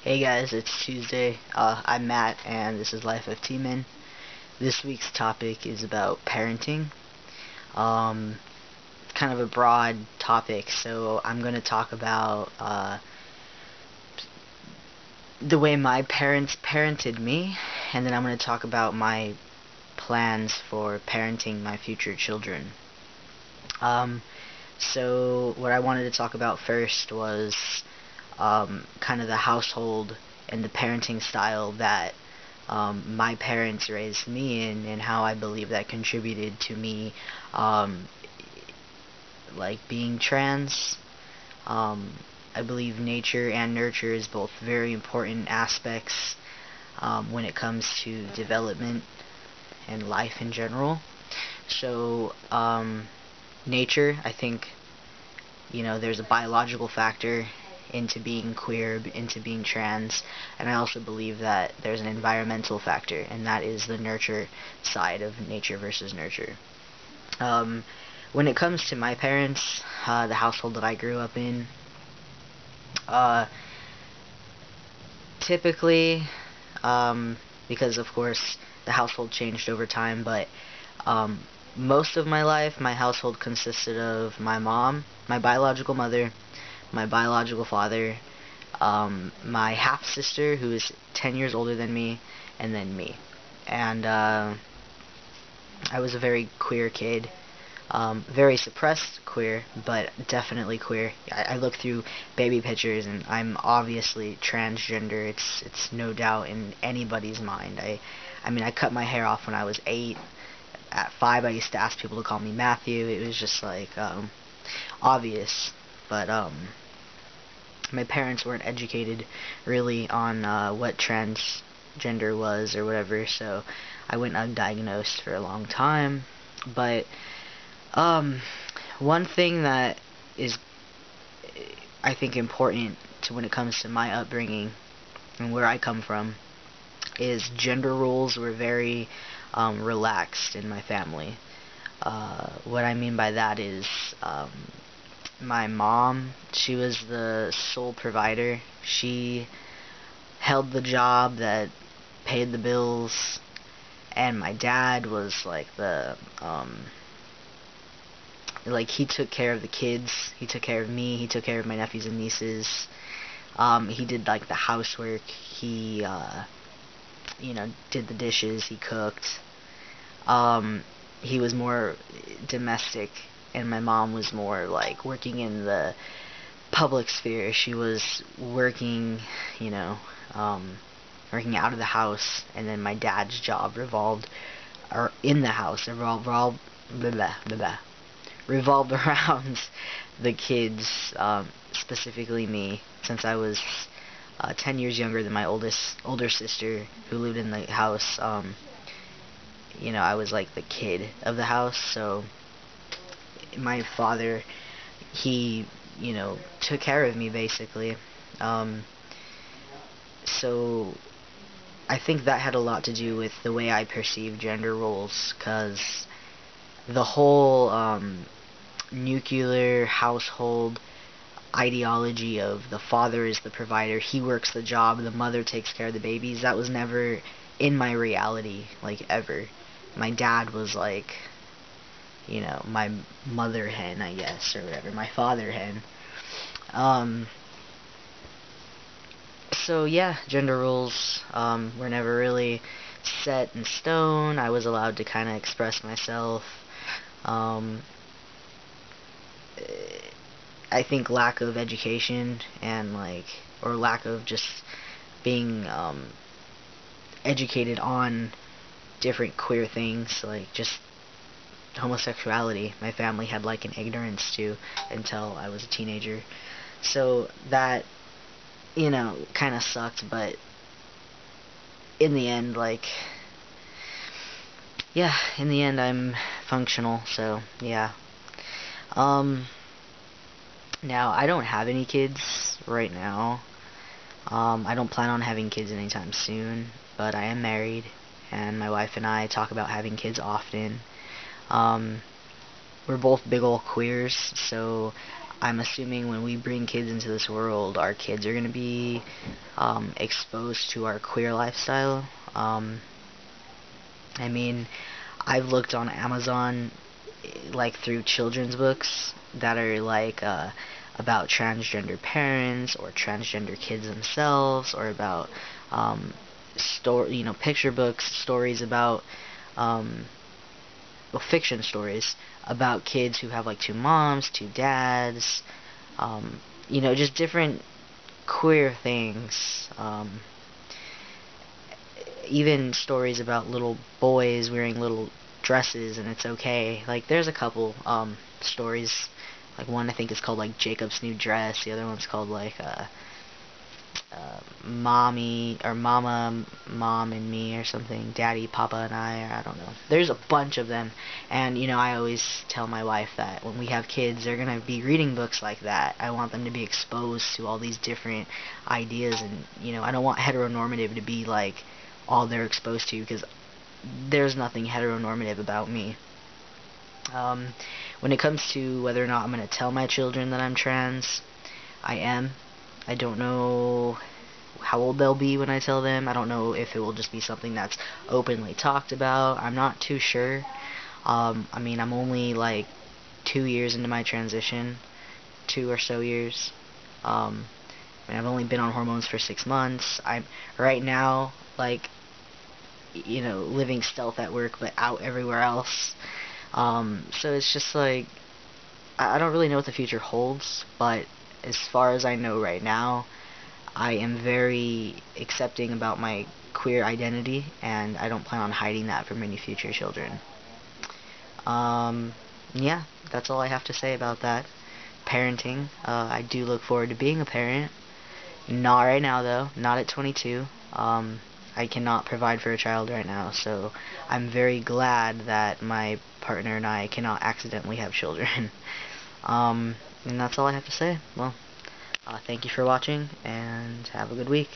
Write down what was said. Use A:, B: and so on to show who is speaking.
A: Hey guys, it's Tuesday. I'm Matt, and this is Life of T-Man. This week's topic is about parenting. Um, kind of a broad topic, so I'm going to talk about the way my parents parented me, and then I'm going to talk about my plans for parenting my future children. Um, so what I wanted to talk about first was kind of the household and the parenting style that my parents raised me in, and how I believe that contributed to me, um, like being trans. Um, I believe nature and nurture is both very important aspects when it comes to development and life in general. So, nature, I think, there's a biological factor into being queer, into being trans, and I also believe that there's an environmental factor, and that is the nurture side of nature versus nurture. Um, when it comes to my parents, the household that I grew up in, uh, typically, because of course the household changed over time, but um, most of my life, my household consisted of my mom, my biological mother, my biological father, my half sister who is 10 years older than me, and then me. And I was a very queer kid. Very suppressed queer, but definitely queer. I look through baby pictures, and I'm obviously transgender. It's no doubt in anybody's mind. I mean, I cut my hair off when I was 8. At 5, I used to ask people to call me Matthew. It was just like obvious, but my parents weren't educated really on what transgender was or whatever, so I went undiagnosed for a long time. But um, one thing that is, I think, important to when it comes to my upbringing and where I come from is gender roles were very relaxed in my family. What I mean by that is my mom, she was the sole provider. She held the job that paid the bills, and my dad was like like he took care of the kids. He took care of me. He took care of my nephews and nieces. He did like the housework. He did the dishes. He cooked. He was more domestic, and my mom was more like working in the public sphere. She was working, you know, working out of the house, and then my dad's job revolved, or in the house, blah, blah, blah, blah, revolved around the kids, specifically me, since I was 10 years younger than my older sister who lived in the house. I was like the kid of the house, so my father, he, took care of me basically. Um, so I think that had a lot to do with the way I perceive gender roles, because the whole nuclear household ideology of the father is the provider, he works the job, the mother takes care of the babies, that was never in my reality, like, ever. My dad was like, my mother hen, I guess, or whatever, my father hen. Um, so yeah, gender roles were never really set in stone. I was allowed to kind of express myself. Um, I think lack of education and or lack of just being educated on different queer things, like just homosexuality. My family had like an ignorance to until I was a teenager. So that, kind of sucked, but in the end, yeah, in the end I'm functional, so yeah. Um, Now, I don't have any kids right now. I don't plan on having kids anytime soon, but I am married, and my wife and I talk about having kids often. Um, we're both big ol' queers, so I'm assuming when we bring kids into this world, our kids are going to be exposed to our queer lifestyle. I mean, I've looked on Amazon like through children's books that are like about transgender parents or transgender kids themselves, or about picture books, stories about fiction stories about kids who have like two moms, two dads, just different queer things. Even stories about little boys wearing little dresses and it's okay. Like there's a couple stories. Like one I think is called like Jacob's New Dress. The other one's called like Mommy or Mama, Mom and Me or something. Daddy, Papa and I, or I don't know. There's a bunch of them, and I always tell my wife that when we have kids, they're gonna be reading books like that. I want them to be exposed to all these different ideas, and I don't want heteronormative to be like all they're exposed to, because there's nothing heteronormative about me. When it comes to whether or not I'm going to tell my children that I'm trans, I am. I don't know how old they'll be when I tell them. I don't know if it will just be something that's openly talked about. I'm not too sure. I mean, I'm only like 2 years into my transition, 2 or so years. I've only been on hormones for 6 months. I'm right now like living stealth at work but out everywhere else. So it's just like I don't really know what the future holds, but as far as I know right now, I am very accepting about my queer identity, and I don't plan on hiding that from any future children. Yeah, that's all I have to say about that. Parenting, I do look forward to being a parent. Not right now, though. Not at 22. I cannot provide for a child right now, so I'm very glad that my partner and I cannot accidentally have children. And that's all I have to say. Well, thank you for watching, and have a good week.